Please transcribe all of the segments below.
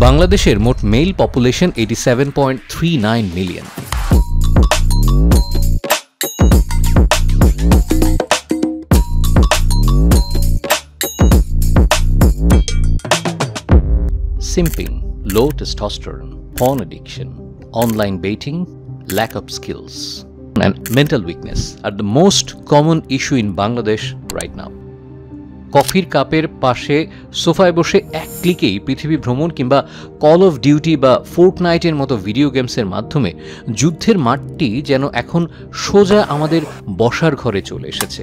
বাংলাদেশের মোট male population 87.39 million. Simping, low testosterone, porn addiction, online baiting, lack of skills, and mental weakness are the most common issue in Bangladesh right now. কফির কাপের পাশে সোফায় বসে এক ক্লিকেই পৃথিবী ভ্রমণ কিংবা কল অফ ডিউটি বা ফোর্টনাইটের মতো ভিডিও গেমসের মাধ্যমে যুদ্ধের মাঠটি যেন এখন সোজা আমাদের বসার ঘরে চলে এসেছে।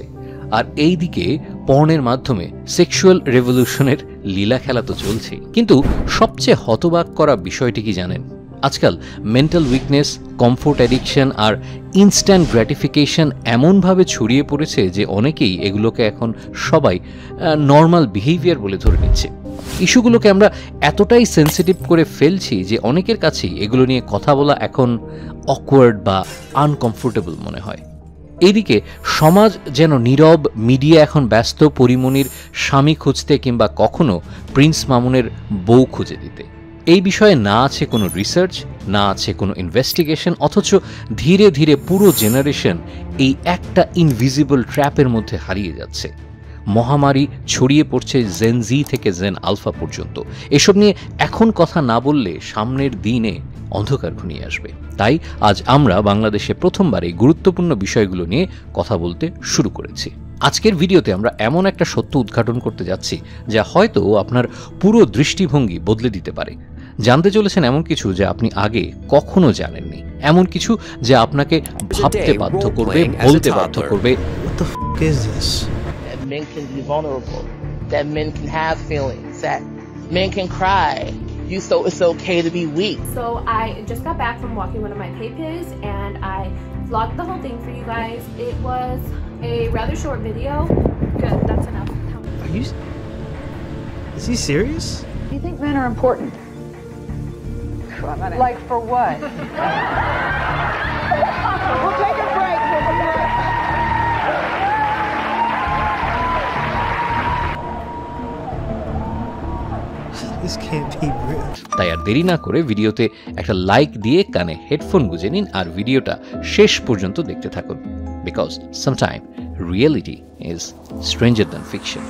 আর এই দিকে পর্নের মাধ্যমে সেক্সুয়াল রেভলিউশনের লীলা খেলা তো চলছেই। কিন্তু সবচেয়ে হতবাক করা বিষয়টি কি জানেন? আজকাল মেন্টাল উইকনেস, কমফোর্ট অ্যাডিকশন আর ইনস্ট্যান্ট গ্র্যাটিফিকেশন এমনভাবে ছড়িয়ে পড়েছে যে অনেকেই এগুলোকে এখন সবাই নর্মাল বিহেভিয়ার বলে ধরে নিচ্ছে। ইস্যুগুলোকে আমরা এতটাই সেন্সিটিভ করে ফেলছি যে অনেকের কাছেই এগুলো নিয়ে কথা বলা এখন অকওয়ার্ড বা আনকমফোর্টেবল মনে হয়। এইদিকে সমাজ যেন নীরব, মিডিয়া এখন ব্যস্ত পরিমণির স্বামী খুঁজতে কিংবা কখনো প্রিন্স মামুনের বউ খুঁজে দিতে। এই বিষয়ে না আছে কোনো রিসার্চ, না আছে কোনো ইনভেস্টিগেশন, অথচ ধীরে ধীরে পুরো জেনারেশন এই একটা ইনভিজিবল ট্র্যাপের মধ্যে হারিয়ে যাচ্ছে। মহামারী ছড়িয়ে পড়ছে জেন জি থেকে জেন আলফা পর্যন্ত। এসব নিয়ে এখন কথা না বললে সামনের দিনে অন্ধকার ঘনিয়ে আসবে। তাই আজ আমরা বাংলাদেশে প্রথমবার এই গুরুত্বপূর্ণ বিষয়গুলো নিয়ে কথা বলতে শুরু করেছি। আজকের ভিডিওতে আমরা এমন একটা সত্য উদ্ঘাটন করতে যাচ্ছি যা হয়তো আপনার পুরো দৃষ্টিভঙ্গি বদলে দিতে পারে। জানতে চলেছেন এমন কিছু যা আপনি আগে কখনো জানেননি, এমন কিছু যা আপনাকে ভাবতে বাধ্য করবে, বলতে বাধ্য করবে। Men can be vulnerable, that men can have feelings, that men can cry. So it's okay to be weak. So I just got back from walking one of my papers and I vlogged the whole thing for you guys. It was a rather short video. Good, that's enough. Is he serious? Do you think men are important? Like for what? We'll take a break. This can't be real. তাই আর দেরি না করে ভিডিওতে একটা like দিয়ে কানে headphone গুঁজে নিন আর ভিডিওটা শেষ পর্যন্ত দেখতে থাকুন। Because sometime reality is stranger than fiction.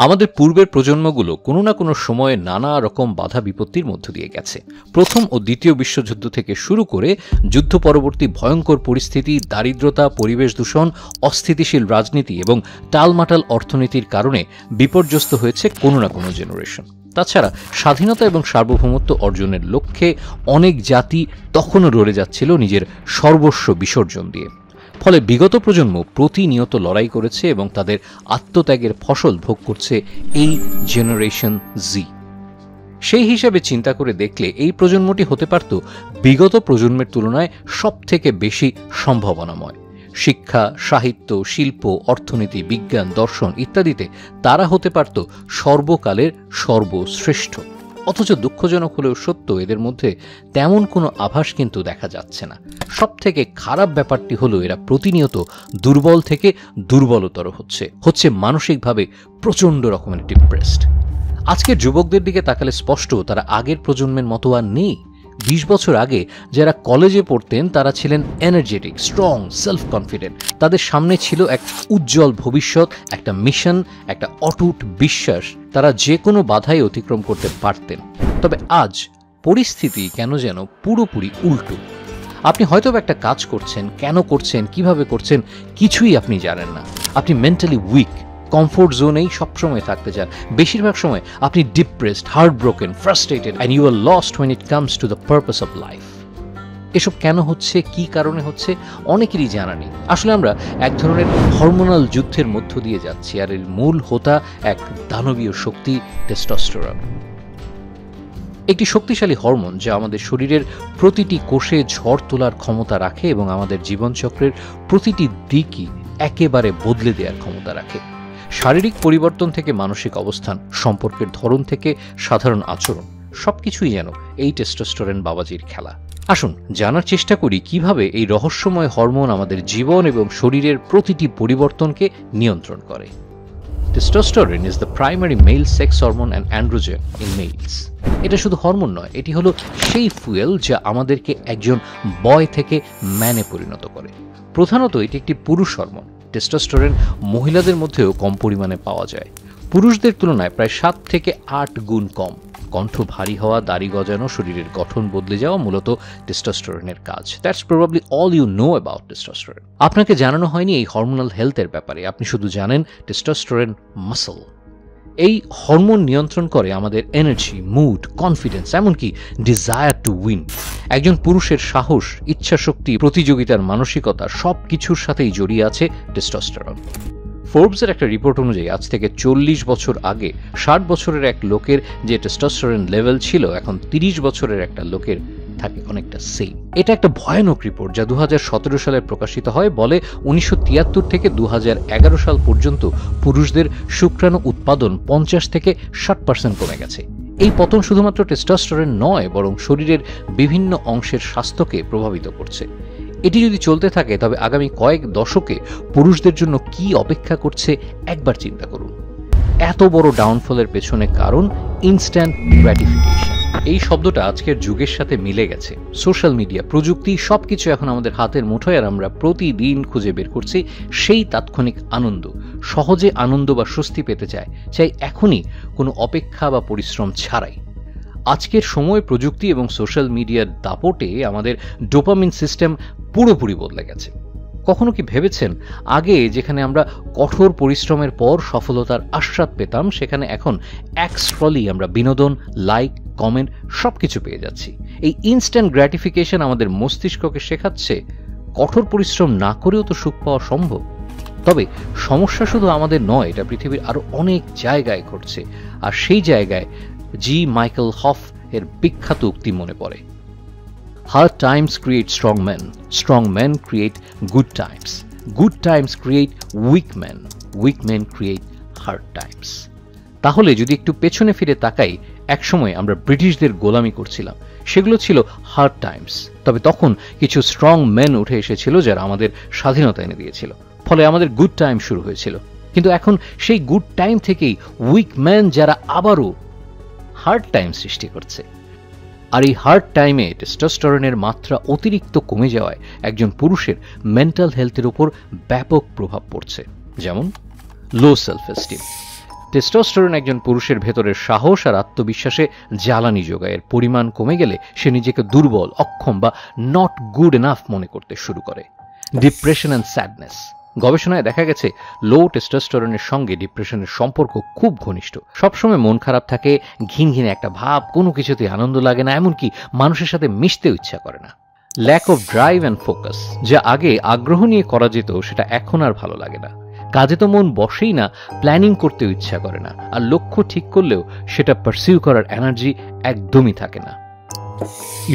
আমাদের পূর্বের প্রজন্মগুলো কোনো না কোনো সময়ে নানা রকম বাধা বিপত্তির মধ্য দিয়ে গেছে। প্রথম ও দ্বিতীয় বিশ্বযুদ্ধ থেকে শুরু করে যুদ্ধ পরবর্তী ভয়ঙ্কর পরিস্থিতি, দারিদ্রতা, পরিবেশ দূষণ, অস্থিতিশীল রাজনীতি এবং টালমাটাল অর্থনীতির কারণে বিপর্যস্ত হয়েছে কোনো না কোনো জেনারেশন। তাছাড়া স্বাধীনতা এবং সার্বভৌমত্ব অর্জনের লক্ষ্যে অনেক জাতি তখনও লড়ে যাচ্ছিল নিজের সর্বস্ব বিসর্জন দিয়ে। ফলে বিগত প্রজন্ম প্রতিনিয়ত লড়াই করেছে এবং তাদের আত্মত্যাগের ফসল ভোগ করছে এই জেনারেশন জি। সেই হিসাবে চিন্তা করে দেখলে এই প্রজন্মটি হতে পারত বিগত প্রজন্মের তুলনায় সবথেকে বেশি সম্ভাবনাময়। শিক্ষা, সাহিত্য, শিল্প, অর্থনীতি, বিজ্ঞান, দর্শন ইত্যাদিতে তারা হতে পারত সর্বকালের সর্বশ্রেষ্ঠ। অথচ দুঃখজনক হলেও সত্য, এদের মধ্যে তেমন কোনো আভাস কিন্তু দেখা যাচ্ছে না। সবথেকে খারাপ ব্যাপারটি হলো এরা প্রতিনিয়ত দুর্বল থেকে দুর্বলতর হচ্ছে মানসিকভাবে প্রচণ্ড রকমের ডিপ্রেসড। আজকের যুবকদের দিকে তাকালে স্পষ্ট তারা আগের প্রজন্মের মতো আর নেই। 20 বছর আগে যারা কলেজে পড়তেন তারা ছিলেন এনার্জেটিক, স্ট্রং, সেলফ কনফিডেন্ট। তাদের সামনে ছিল এক উজ্জ্বল ভবিষ্যৎ, একটা মিশন, একটা অটুট বিশ্বাস। তারা যে কোনো বাধাই অতিক্রম করতে পারতেন। তবে আজ পরিস্থিতি কেন যেন পুরোপুরি উল্টো। আপনি হয়তো একটা কাজ করছেন, কেন করছেন, কিভাবে করছেন কিছুই আপনি জানেন না। আপনি মেন্টালি উইক, কমফোর্ট জোনেই সবসময় থাকতে চান। বেশিরভাগ সময় আপনি depressed, heartbroken, frustrated and you are lost when it comes to the purpose of life. এসব কেন হচ্ছে, কি কারণে হচ্ছে, অনেকেরই জানা নেই। আসলে আমরা এক ধরনের হরমোনাল যুদ্ধের মধ্য দিয়ে যাচ্ছি, আর এর মূল হোতা এক দানবীয় শক্তি, টেস্টোস্টেরন। একটি শক্তিশালী হরমোন যা আমাদের শরীরের প্রতিটি কোষে ঝড় তোলার ক্ষমতা রাখে এবং আমাদের জীবনচক্রের প্রতিটি দিকই একেবারে বদলে দেওয়ার ক্ষমতা রাখে। শারীরিক পরিবর্তন থেকে মানসিক অবস্থান, সম্পর্কের ধরন থেকে সাধারণ আচরণ, সবকিছুই যেন এই টেস্টোস্টেরন বাবাজির খেলা। আসুন জানার চেষ্টা করি কিভাবে এই রহস্যময় হরমোন আমাদের জীবন এবং শরীরের প্রতিটি পরিবর্তনকে নিয়ন্ত্রণ করে। Testosterone is the primary male sex hormone and androgen in males. এটা শুধু হরমোন নয়, এটি হলো সেই ফুয়েল যা আমাদেরকে একজন বয় থেকে ম্যানে পরিণত করে। প্রধানত এটি একটি পুরুষ হরমোন। টেস্টোস্টেরন মহিলাদের মধ্যেও কম পরিমাণে পাওয়া যায়, পুরুষদের তুলনায় প্রায় 7 থেকে 8 গুণ কম। কণ্ঠ ভারী হওয়া, দাড়ি গজানো, শরীরের গঠন বদলে যাওয়া মূলত টেস্টোস্টেরনের কাজ। That's probably all you know about testosterone. আপনাকে জানানো হয়নি এই হরমোনাল হেলথের ব্যাপারে, আপনি শুধু জানেন টেস্টোস্টেরন মাসল। এই হরমোন নিয়ন্ত্রণ করে আমাদের এনার্জি, মুড, কনফিডেন্স, এমনকি ডিজায়ার টু উইন। একজন পুরুষের সাহস, ইচ্ছাশক্তি, প্রতিযোগিতার মানসিকতা সব কিছুর সাথেই জড়িয়ে আছে টেস্টোস্টেরন। ফোর্বসের একটা রিপোর্ট অনুযায়ী আজ থেকে 40 বছর আগে 60 বছরের এক লোকের যে টেস্টোস্টেরন লেভেল ছিল, এখন 30 বছরের একটা লোকের থাকে অনেকটা সেম। এটা একটা ভয়ানক রিপোর্ট যা 2017 সালে প্রকাশিত হয়। বলে 1973 থেকে 2011 সাল পর্যন্ত পুরুষদের শুক্রাণু উৎপাদন 50 থেকে 60% কমে গেছে। এই পতন শুধুমাত্র টেস্টোস্টেরন নয়, বরং শরীরের বিভিন্ন অংশের স্বাস্থ্যকে প্রভাবিত করছে। এটি যদি চলতে থাকে তবে আগামী কয়েক দশকে পুরুষদের জন্য কি অপেক্ষা করছে একবার চিন্তা করুন। এত বড় ডাউনফলের পেছনে কারণ ইনস্ট্যান্ট গ্র্যাটিফিকেশন। এই শব্দটা আজকের যুগের সাথে মিলে গেছে। সোশ্যাল মিডিয়া, প্রযুক্তি সবকিছু এখন আমাদের হাতের মুঠোয়, আর আমরা প্রতিদিন খুঁজে বের করছি সেই তাৎক্ষণিক আনন্দ। সহজে আনন্দ বা স্বস্তি পেতে চাই এখনই, কোনো অপেক্ষা বা পরিশ্রম ছাড়াই। আজকের সময় প্রযুক্তি এবং সোশ্যাল মিডিয়ার দাপটে আমাদের ডোপামিন সিস্টেম পুরোপুরি বদলে গেছে। কখনো কি ভেবেছেন আগে যেখানে আমরা কঠোর পরিশ্রমের পর সফলতার আস্বাদ পেতাম, সেখানে এখন এক স্ক্রলেই আমরা বিনোদন, লাইক, কমেন্ট সবকিছু পেয়ে যাচ্ছি। এই ইনস্ট্যান্ট গ্র্যাটিফিকেশন আমাদের মস্তিষ্ককে শেখাচ্ছে কঠোর পরিশ্রম না করেও তো সুখ পাওয়া সম্ভব। তবে সমস্যা শুধু আমাদের নয়, এটা পৃথিবীর আরো অনেক জায়গায় ঘটছে। আর সেই জায়গায় জি মাইকেল হফ এর বিখ্যাত উক্তি মনে পড়ে, Hard times create strong men create good times create weak men create hard times. তাহলে যদি একটু পেছনে ফিরে তাকাই, একসময় আমরা ব্রিটিশদের গোলামি করছিলাম, সেগুলো ছিল হার্ড টাইমস। তবে তখন কিছু স্ট্রং মেন উঠে এসেছিল যারা আমাদের স্বাধীনতা এনে দিয়েছিল, ফলে আমাদের গুড টাইম শুরু হয়েছিল। কিন্তু এখন সেই গুড টাইম থেকেই উইক ম্যান যারা আবারও হার্ড টাইম সৃষ্টি করছে। আর এই হার্ড টাইমে টেস্টোস্টেরনের মাত্রা অতিরিক্ত কমে যাওয়ায় একজন পুরুষের মেন্টাল হেলথের উপর ব্যাপক প্রভাব পড়ছে। যেমন লো সেলফ এস্টিম। টেস্টোস্টেরন একজন পুরুষের ভেতরের সাহস আর আত্মবিশ্বাসে জ্বালানি যোগায়। এর পরিমাণ কমে গেলে সে নিজেকে দুর্বল, অক্ষম বা নট গুড এনাফ মনে করতে শুরু করে। Depression and sadness. গবেষণায় দেখা গেছে লো টেস্টোস্টেরনের সঙ্গে ডিপ্রেশনের সম্পর্ক খুব ঘনিষ্ঠ। সবসময় মন খারাপ থাকে, ঘিনঘিনে একটা ভাব, কোনো কিছুতে আনন্দ লাগে না, এমনকি মানুষের সাথে মিশতেও ইচ্ছা করে না। Lack of drive and focus. যা আগে আগ্রহ নিয়ে করা যেত সেটা এখন আর ভালো লাগে না। কাজে তো মন বসেই না, প্ল্যানিং করতেও ইচ্ছা করে না, আর লক্ষ্য ঠিক করলেও সেটা পারসিউ করার এনার্জি একদমই থাকে না।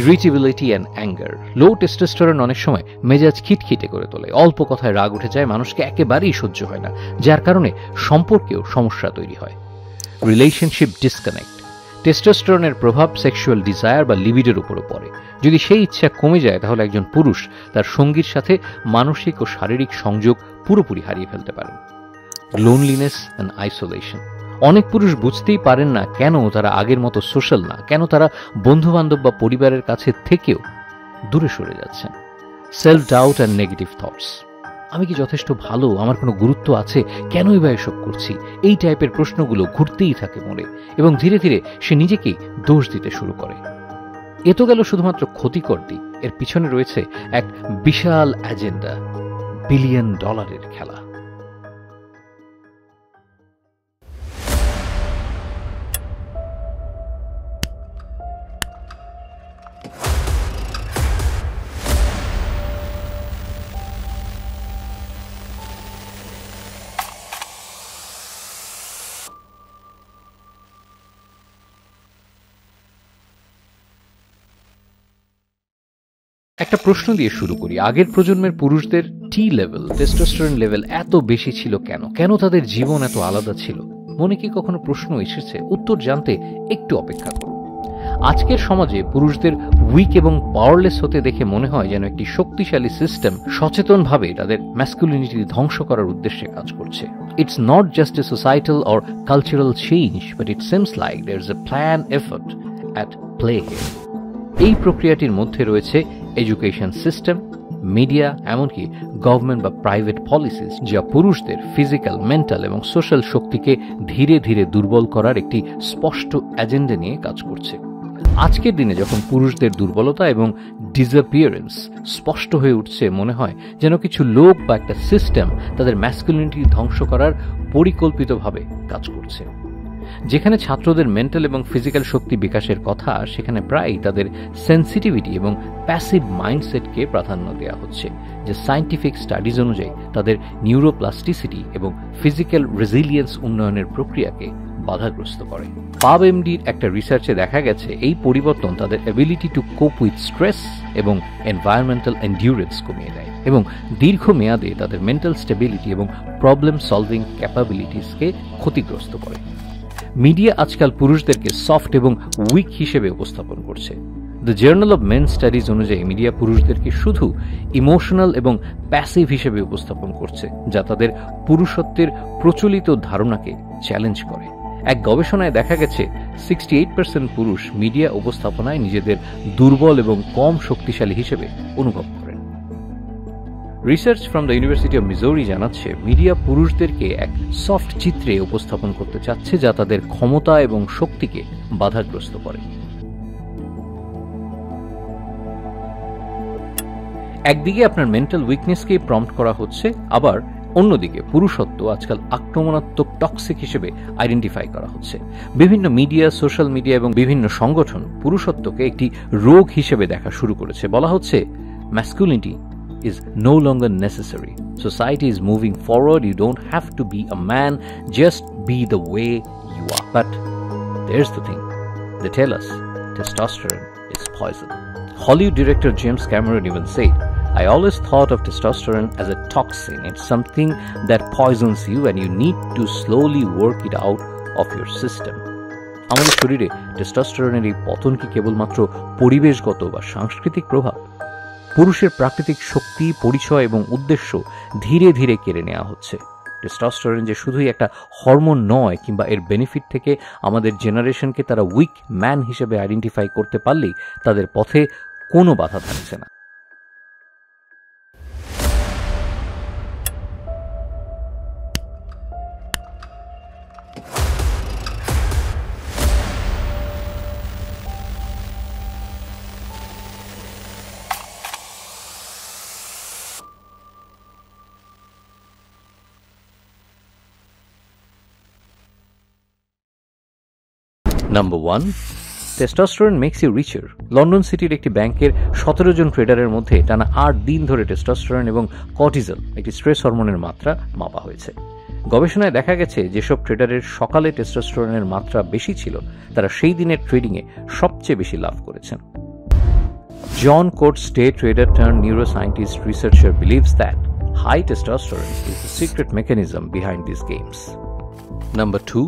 Irritability and anger. Low testosterone অনেক সময় মেজাজ খিটখিটে করে তোলে, অল্প কথায় রাগ উঠে যায়, মানুষকে একেবারেই সহ্য হয় না, যার কারণে সম্পর্কেও সমস্যা তৈরি হয়। Relationship disconnect. টেস্টোস্টেরনের প্রভাব সেক্সুয়াল ডিজায়ার বা লিবিডোর উপরও পড়ে। যদি সেই ইচ্ছা কমে যায় তাহলে একজন পুরুষ তার সঙ্গীর সাথে মানসিক ও শারীরিক সংযোগ পুরোপুরি হারিয়ে ফেলতে পারেন। Loneliness and isolation. অনেক পুরুষ বুঝতেই পারেন না কেন তারা আগের মতো সোশ্যাল না, কেন তারা বন্ধু বান্ধব বা পরিবারের কাছে থেকেও দূরে সরে যাচ্ছেন। Self doubt and negative thoughts. আমি কি যথেষ্ট ভালো, আমার কোনো গুরুত্ব আছে, কেনই বা এসব করছি, এই টাইপের প্রশ্নগুলো ঘুরতেই থাকে মনে, এবং ধীরে ধীরে সে নিজেকেই দোষ দিতে শুরু করে। এ তো গেল শুধুমাত্র ক্ষতিকর দিক, এর পিছনে রয়েছে এক বিশাল এজেন্ডা, $1 বিলিয়ন খেলা। একটা প্রশ্ন দিয়ে শুরু করি। আগের প্রজন্মের পুরুষদের টি লেভেল, টেস্টোস্টেরন লেভেল এত বেশি ছিল কেন? কেন তাদের জীবন এত আলাদা ছিল? মনে কি কখনো প্রশ্ন এসেছে? উত্তর জানতে একটু অপেক্ষা করুন। আজকের সমাজে পুরুষদের উইক এবং পাওয়ারলেস হতে দেখে মনে হয় যেন একটি শক্তিশালী সিস্টেম সচেতনভাবে তাদের ম্যাসকুলিনিটি ধ্বংস করার উদ্দেশ্যে কাজ করছে। It's not just a societal or cultural change, but it seems like there is a plan effort at play here. এই প্রক্রিয়াটির মধ্যে রয়েছে এডুকেশন সিস্টেম, মিডিয়া, এমনকি গভর্নমেন্ট বা প্রাইভেট পলিসিস, যা পুরুষদের ফিজিক্যাল, মেন্টাল এবং সোশ্যাল শক্তিকে ধীরে ধীরে দুর্বল করার একটি স্পষ্ট এজেন্ডা নিয়ে কাজ করছে। আজকের দিনে যখন পুরুষদের দুর্বলতা এবং ডিসঅ্যাপিয়ারেন্স স্পষ্ট হয়ে উঠছে, মনে হয় যেন কিছু লোক বা একটা সিস্টেম তাদের ম্যাসকুলিনিটি ধ্বংস করার পরিকল্পিতভাবে কাজ করছে। যেখানে ছাত্রদের মেন্টাল এবং ফিজিক্যাল শক্তি বিকাশের কথা, সেখানে প্রায়ই তাদের সেন্সিটিভিটি এবং প্যাসিভ মাইন্ডসেটকে প্রাধান্য দেওয়া হচ্ছে, যে সায়েন্টিফিক স্টাডিজ অনুযায়ী তাদের নিউরোপ্লাস্টিসিটি এবং ফিজিক্যাল রেজিলিয়েন্স উন্নয়নের প্রক্রিয়াকে বাধাগ্রস্ত করে। PubMDর একটা রিসার্চে দেখা গেছে এই পরিবর্তন তাদের এবিলিটি টু কোপ উইথ স্ট্রেস এবং এনভায়রনমেন্টাল এন্ডিউরেন্স কমিয়ে দেয় এবং দীর্ঘমেয়াদে তাদের মেন্টাল স্টেবিলিটি এবং প্রবলেম সলভিং ক্যাপাবিলিটিসকে ক্ষতিগ্রস্ত করে। মিডিয়া আজকাল পুরুষদেরকে সফট এবং উইক হিসেবে উপস্থাপন করছে। The journal of men studies অনুযায়ী মিডিয়া পুরুষদেরকে শুধু ইমোশনাল এবং প্যাসিভ হিসেবে উপস্থাপন করছে, যা তাদের পুরুষত্বের প্রচলিত ধারণাকে চ্যালেঞ্জ করে। এক গবেষণায় দেখা গেছে 68% পুরুষ মিডিয়া উপস্থাপনায় নিজেদের দুর্বল এবং কম শক্তিশালী হিসেবে অনুভব করেন। Research from the university of মিজোরি জানাচ্ছে, মিডিয়া পুরুষদেরকে এক সফট চিত্রে উপস্থাপন করতে চাচ্ছে, যা তাদের ক্ষমতা এবং শক্তিকে বাধাগ্রস্ত করে। একদিকে আপনার মেন্টাল উইকনেসকে প্রম্পট করা হচ্ছে, আবার অন্যদিকে পুরুষত্ব আজকাল আক্রমণাত্মক টক্সিক হিসেবে আইডেন্টিফাই করা হচ্ছে। বিভিন্ন মিডিয়া, সোশ্যাল মিডিয়া এবং বিভিন্ন সংগঠন পুরুষত্বকে একটি রোগ হিসেবে দেখা শুরু করেছে। বলা হচ্ছে, masculinity is no longer necessary. Society is moving forward. You don't have to be a man, just be the way you are. But there's the thing. They tell us testosterone is poison. Hollywood director James Cameron even said, I always thought of testosterone as a toxin. It's something that poisons you and you need to slowly work it out of your system. আমাদের শরীরে টেস্টোস্টেরনের এই পতন কি কেবলমাত্র পরিবেশগত বা সাংস্কৃতিক প্রভাব? পুরুষের প্রাকৃতিক শক্তি, পরিচয় এবং উদ্দেশ্য ধীরে ধীরে কেড়ে নেওয়া হচ্ছে। টেস্টোস্টেরন যে শুধুই একটা হরমোন নয়, কিংবা এর বেনিফিট থেকে আমাদের জেনারেশনকে তারা উইক ম্যান হিসেবে আইডেন্টিফাই করতে পারলেই তাদের পথে কোনো বাধা থাকছে না। Number 1, testosterone makes you richer. London সিটির একটি ব্যাংকের 17 জন ট্রেডারের মধ্যে টানা 8 দিন ধরে টেস্টোস্টেরন এবং কর্টিজল, একটি স্ট্রেস হরমোনের মাত্রা মাপা হয়েছে। গবেষণায় দেখা গেছে, যেসব ট্রেডারের সকালে টেস্টোস্টেরনের মাত্রা বেশি ছিল, তারা সেই দিনের ট্রেডিংয়ে সবচেয়ে বেশি লাভ করেছেন। John Coates, day trader turn neuroscientist researcher, believes that high testosterone is the secret mechanism behind these games. Number 2,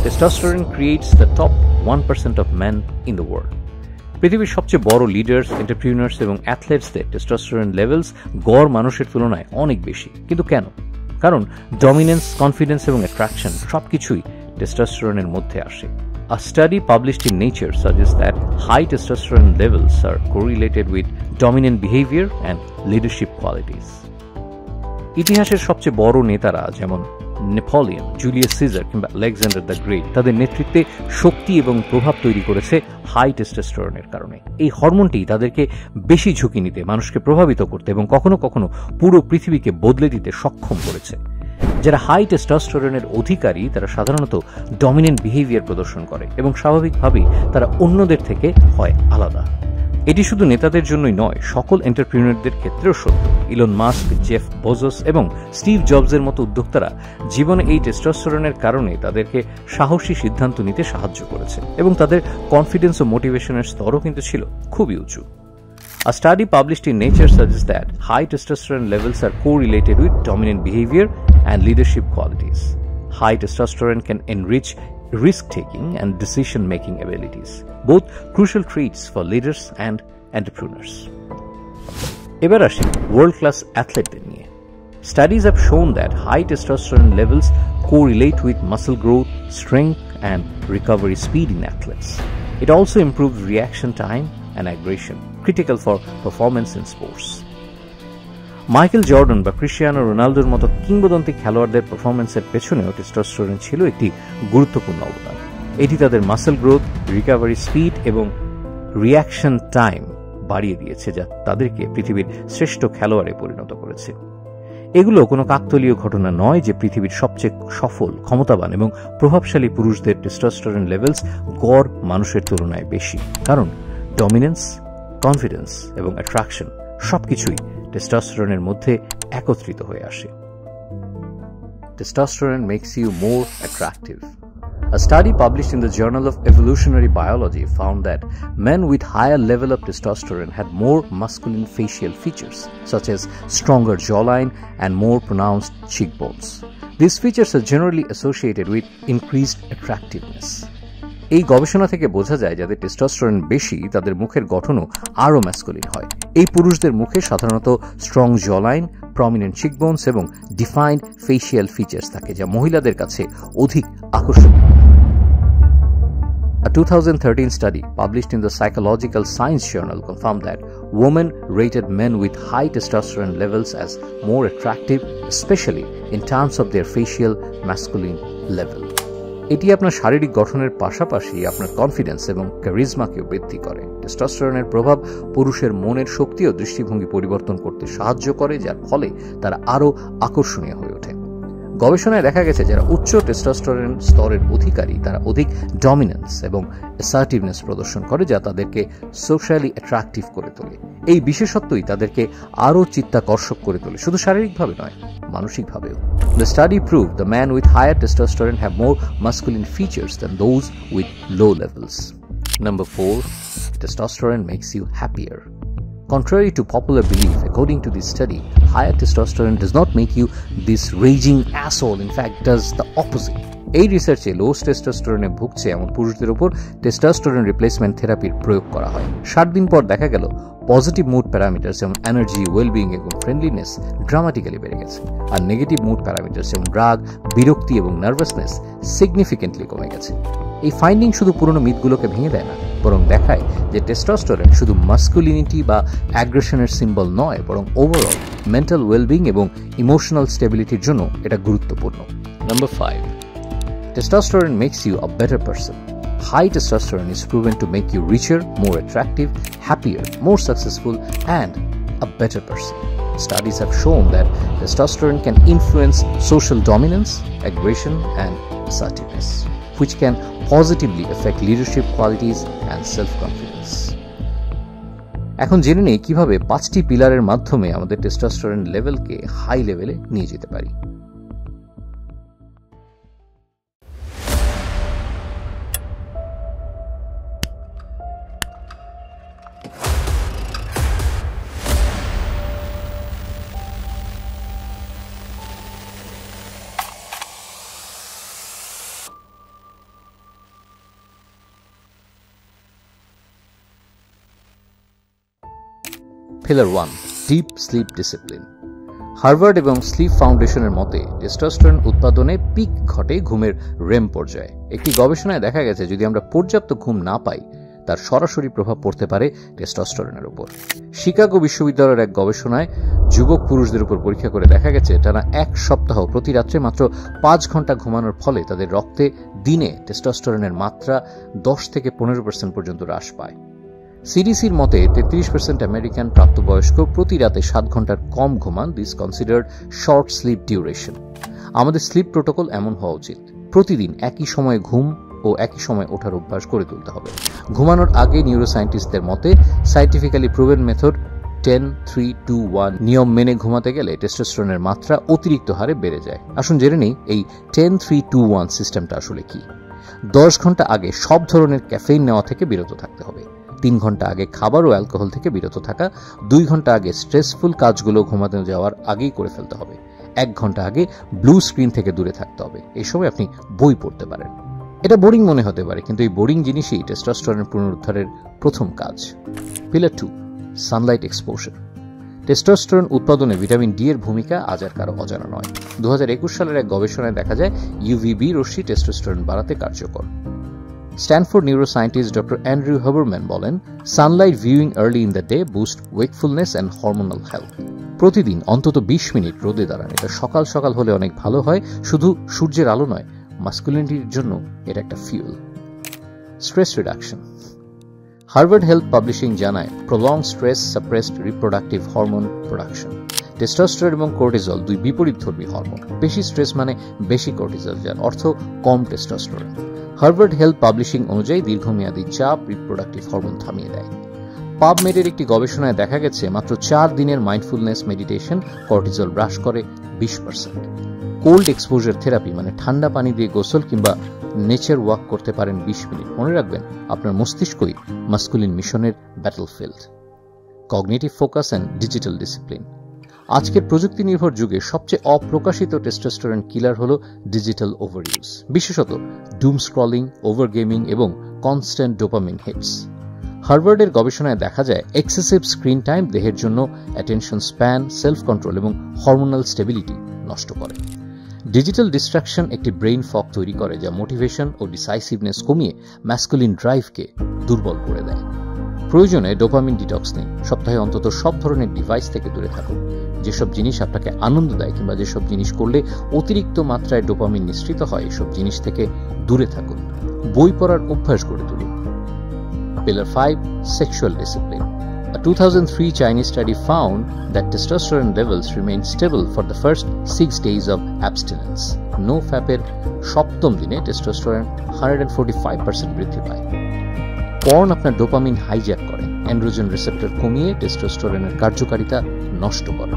testosterone creates the top 1% of men in the world. পৃথিবীর সবচেয়ে বড় লিডার্স, এন্টারপ্রিনিয়র্স এবং অ্যাথলেটসদের টেস্টোস্টেরন লেভেলস গড় মানুষের তুলনায় অনেক বেশি। কিন্তু কেন? কারণ ডমিনেন্স, কনফিডেন্স এবং অ্যাট্রাকশন সবকিছুই টেস্টোস্টেরনের মধ্যে আসে। A study published in Nature suggests that high testosterone levels are correlated with dominant behavior and leadership qualities. ইতিহাসের সবচেয়ে বড় নেতারা যেমন নেপোলিয়ন, জুলিয়াস সিজার কিংবা আলেকজান্ডার দ্য গ্রেট, তাদের নেতৃত্বে শক্তি এবং প্রভাব তৈরি করেছে হাই টেস্টোস্টেরনের কারণে। এই হরমোনটি তাদেরকে বেশি ঝুঁকি নিতে, মানুষকে প্রভাবিত করতে এবং কখনো কখনো পুরো পৃথিবীকে বদলে দিতে সক্ষম করেছে। যারা হাই টেস্টোস্টেরনের অধিকারী, তারা সাধারণত ডমিনেন্ট বিহেভিয়ার প্রদর্শন করে এবং স্বাভাবিকভাবেই তারা অন্যদের থেকে হয় আলাদা। এটি শুধু নেতাদের জন্যই নয়, সকল এন্টারপ্রিনিয়রদের ক্ষেত্রেও সত্য। ইলন মাস্ক, জেফ বেজোস এবং স্টিভ জবসের মতো উদ্যোক্তারা জীবনে এই টেস্টোস্টেরনের কারণে তাদেরকে সাহসী সিদ্ধান্ত নিতে সাহায্য করেছে এবং তাদের কনফিডেন্স ও মোটিভেশনের স্তরও কিন্তু ছিল খুবই উঁচু। A study published in Nature suggests that high testosterone levels are correlated with dominant behavior and leadership qualities. High testosterone can enrich risk-taking and decision-making abilities, both crucial traits for leaders and entrepreneurs. এবার আসি world-class athleteদের নিয়ে। Studies have shown that high testosterone levels correlate with muscle growth, strength, and recovery speed in athletes. It also improves reaction time and aggression, critical for performance in sports. Michael Jordan বা Cristiano রোনাল্ডোর মতো কিংবদন্তি খেলোয়াড়দের পারফরম্যান্সের পেছনেও testosterone ছিল একটি গুরুত্বপূর্ণ অবদান। এটি তাদের মাসল গ্রোথ, রিকভারি স্পিড এবং রিয়াকশন টাইম বাড়িয়ে দিয়েছে, যা তাদেরকে পৃথিবীর শ্রেষ্ঠ খেলোয়াড়ে পরিণত করেছে। এগুলো কোনো কাকতালীয় ঘটনা নয় যে পৃথিবীর সবচেয়ে সফল, ক্ষমতাবান এবং প্রভাবশালী পুরুষদের টেস্টোস্টেরন লেভেলস গড় মানুষের তুলনায় বেশি, কারণ ডমিনেন্স, কনফিডেন্স এবং অ্যাট্রাকশন সবকিছুই টেস্টোস্টেরনের মধ্যে একত্রিত হয়ে আসে। Testosterone makes you more attractive. A study published in the Journal of Evolutionary Biology found that men with higher level of testosterone had more masculine facial features, such as stronger jawline and more pronounced cheekbones. These features are generally associated with increased attractiveness. এই গবেষণা থেকে বোঝা যায় যাদের testosterone বেশি তাদের মুখের গঠনও আরও ম্যাসকুলিন হয়। এই পুরুষদের মুখে সাধারণত স্ট্রং জলাইন, প্রমিনেন্ট চিকবোনস এবং ডিফাইন্ড ফেসিয়াল ফিচার্স থাকে, যা মহিলাদের কাছে অধিক আকর্ষণীয়। A 2013 study published in the Psychological Science Journal confirmed that women rated men with high testosterone levels as more attractive, especially in terms of their facial masculine level. এটি আপনার শারীরিক গঠনের পাশাপাশি আপনার কনফিডেন্স এবং ক্যারিজমাকেও বৃদ্ধি করে। টেস্টোস্টেরনের প্রভাব পুরুষের মনের শক্তি ও দৃষ্টিভঙ্গি পরিবর্তন করতে সাহায্য করে, যার ফলে তারা আরও আকর্ষণীয় হয়ে ওঠে। গবেষণায় দেখা গেছে যারা উচ্চ টেস্টোস্টেরন স্তরের অধিকারী তারা অধিক ডমিনেন্স এবং অ্যাসার্টিভনেস প্রদর্শন করে, যা তাদেরকে সোশ্যালি অ্যাট্রাকটিভ করে তোলে। এই বিশেষত্বই তাদেরকে আরও চিত্তাকর্ষক করে তোলে, শুধু শারীরিকভাবে নয়, মানসিকভাবেও। The study proved the men with higher testosterone have more masculine features than those with low levels. Number 4, testosterone makes you happier. Contrary to popular belief, according to this study, higher testosterone does not make you this raging asshole. In fact, does the opposite. এই রিসার্চে লো টেস্টোস্টেরনে ভুগছে এমন পুরুষদের উপর testosterone replacement থেরাপির প্রয়োগ করা হয়। 60 দিন পর দেখা গেল পজিটিভ মুড প্যারামিটার যেমন এনার্জি, ওয়েলবিং এবং ফ্রেন্ডলিনেস ড্রামাটিক্যালি বেড়ে গেছে, আর নেগেটিভ মুড প্যারামিটার যেমন রাগ, বিরক্তি এবং নার্ভাসনেস সিগনিফিকেন্টলি কমে গেছে। এই ফাইন্ডিং শুধু পুরনো মিথগুলোকে ভেঙে দেয় না, বরং দেখায় যে টেস্টোস্টেরন শুধু মাস্কুলিনিটি বা অ্যাগ্রেশনের সিম্বল নয়, বরং ওভারঅল মেন্টাল ওয়েলবিং এবং ইমোশনাল স্টেবিলিটির জন্য এটা গুরুত্বপূর্ণ। Number 5, testosterone makes you a better person. High testosterone is proven to make you richer, more attractive, happier, more successful, and a better person. Studies have shown that testosterone can influence social dominance, aggression, and assertiveness, which can positively affect leadership qualities and self-confidence. এখন জেনে নেই কিভাবে 5টি পিলারের মাধ্যমে আমাদের testosterone লেভেলকে high লেভেলে নিয়ে যেতে পারি। Pillar 1, Deep Sleep Discipline. Harvard এবং স্লিপ ফাউন্ডেশনের মতে টেস্টোস্টেরন উৎপাদনে পিক ঘটে ঘুমের REM পর্যায়ে। একটি গবেষণায় দেখা গেছে যদি আমরা পর্যাপ্ত ঘুম না পাই তার সরাসরি প্রভাব পড়তে পারে টেস্টোস্টেরনের উপর। শিকাগো বিশ্ববিদ্যালয়ের এক গবেষণায় যুবক পুরুষদের উপর পরীক্ষা করে দেখা গেছে টানা 1 সপ্তাহ প্রতি রাত্রে মাত্র 5 ঘন্টা ঘুমানোর ফলে তাদের রক্তে দিনে টেস্টোস্টেরনের মাত্রা 10 থেকে 15% পর্যন্ত হ্রাস পায়। সিডিসির মতে 33% আমেরিকান প্রাপ্তবয়স্ক প্রতি রাতে 7 ঘন্টার কম ঘুমান। This considered short sleep duration. আমাদের স্লিপ প্রোটোকল এমন হওয়া উচিত, প্রতিদিন একই সময়ে ঘুম ও একই সময় ওঠার অভ্যাস করে তুলতে হবে। ঘুমানোর আগে নিউরোসায়েন্টিস্টদের মতে সায়েন্টিফিক্যালি প্রুভেন মেথড 10-3-2-1 নিয়ম মেনে ঘুমাতে গেলে টেস্টোস্টেরনের মাত্রা অতিরিক্ত হারে বেড়ে যায়। আসুন জেনে নেই এই 10-3-2-1 সিস্টেমটা আসলে কি। 10 ঘন্টা আগে সব ধরনের ক্যাফেইন নেওয়া থেকে বিরত থাকতে হবে। 3 ঘন্টা আগে খাবার ও অ্যালকোহল থেকে বিরত থাকা, 2 ঘন্টা আগে স্ট্রেসফুল কাজগুলো ঘুমাতে যাওয়ার আগেই করে ফেলতে হবে, 1 ঘন্টা আগে ব্লু স্ক্রিন থেকে দূরে থাকতে হবে। এই সময় আপনি বই পড়তে পারেন। এটা বোরিং মনে হতে পারে, কিন্তু এই বোরিং জিনিসই টেস্টোস্টেরন পুনরুদ্ধারের প্রথম কাজ। Pillar 2, Sunlight exposure. টেস্টোস্টেরন উৎপাদনে ভিটামিন ডি এর ভূমিকা আজ আর কারো অজানা নয়। 2021 সালের এক গবেষণায় দেখা যায় ইউভিবি রশ্মি টেস্টোস্টেরন বাড়াতে কার্যকর। Stanford neuroscientist doctor Andrew Huberman বলেন, sunlight viewing early in the day boost wakefulness and hormonal health. প্রতিদিন অন্তত 20 মিনিট রোদে দাঁড়ান। এটা সকাল সকাল হলে অনেক ভালো হয়। শুধু সূর্যের আলো নয়, মাস্কুলিনিটির জন্য এটা একটা fuel. Stress reduction. Harvard Health Publishing জানায়, prolong stress suppressed reproductive hormone production. Testosterone এবং কর্টিজল দুই বিপরীতধর্মী হরমোন। বেশি স্ট্রেস মানে বেশি কর্টিজল, যার অর্থ কম টেস্টোস্টেরন। হার্ভার্ড হেলথ পাবলিশিং অনুযায়ী দীর্ঘমেয়াদী চাপ রিপ্রোডাক্টিভ হরমোন থামিয়ে দেয়। পাবমেডের একটি গবেষণায় দেখা গেছে মাত্র 4 দিনের মাইন্ডফুলনেস মেডিটেশন কর্টিজল হ্রাস করে 20%। কোল্ড এক্সপোজার থেরাপি মানে ঠান্ডা পানি দিয়ে গোসল কিংবা নেচার ওয়াক করতে পারেন 20 মিনিট। মনে রাখবেন, আপনার মস্তিষ্কই মাস্কুলিন মিশনের battlefield. Cognitive focus and digital discipline. আজকের প্রযুক্তি নির্ভর যুগে সবচেয়ে অপ্রকাশিত টেস্টোস্টেরন কিলার হল ডিজিটাল ওভারইউজ, বিশেষত ডুম স্ক্রলিং, ওভার গেমিং এবং কনস্ট্যান্ট ডোপামিন হিটস। হার্ভার্ডের গবেষণায় দেখা যায় এক্সেসিভ স্ক্রিন টাইম দেহের জন্য অ্যাটেনশন স্প্যান, সেলফ কন্ট্রোল এবং হরমোনাল স্টেবিলিটি নষ্ট করে। ডিজিটাল ডিস্ট্রাকশন একটি ব্রেইন ফগ তৈরি করে, যা মোটিভেশন ও ডিসাইসিভনেস কমিয়ে ম্যাসকুলিন ড্রাইভকে দুর্বল করে দেয়। প্রয়োজনে ডোপামিন ডিটক্স নেই। সপ্তাহে অন্তত সব ধরনের ডিভাইস থেকে দূরে থাকুন। যেসব জিনিস আপনাকে আনন্দ দেয় কিংবা যেসব জিনিস করলে অতিরিক্ত মাত্রায় ডোপামিন নিঃসৃত হয়, এসব জিনিস থেকে দূরে থাকুন। বই পড়ার অভ্যাস গড়ে তুলুন। Pillar 5, sexual discipline. A 2003 Chinese study found that testosterone levels remained stable for the first 6 days of abstinence. No FAP-এর সপ্তম দিনে টেস্টোস্টেরন 145% বৃদ্ধি পায়। পর্ন আপনার ডোপামিন হাইজ্যাক করে, অ্যান্ড্রোজেন রিসেপ্টর কমিয়ে টেস্টোস্টেরনের কার্যকারিতা নষ্ট করে।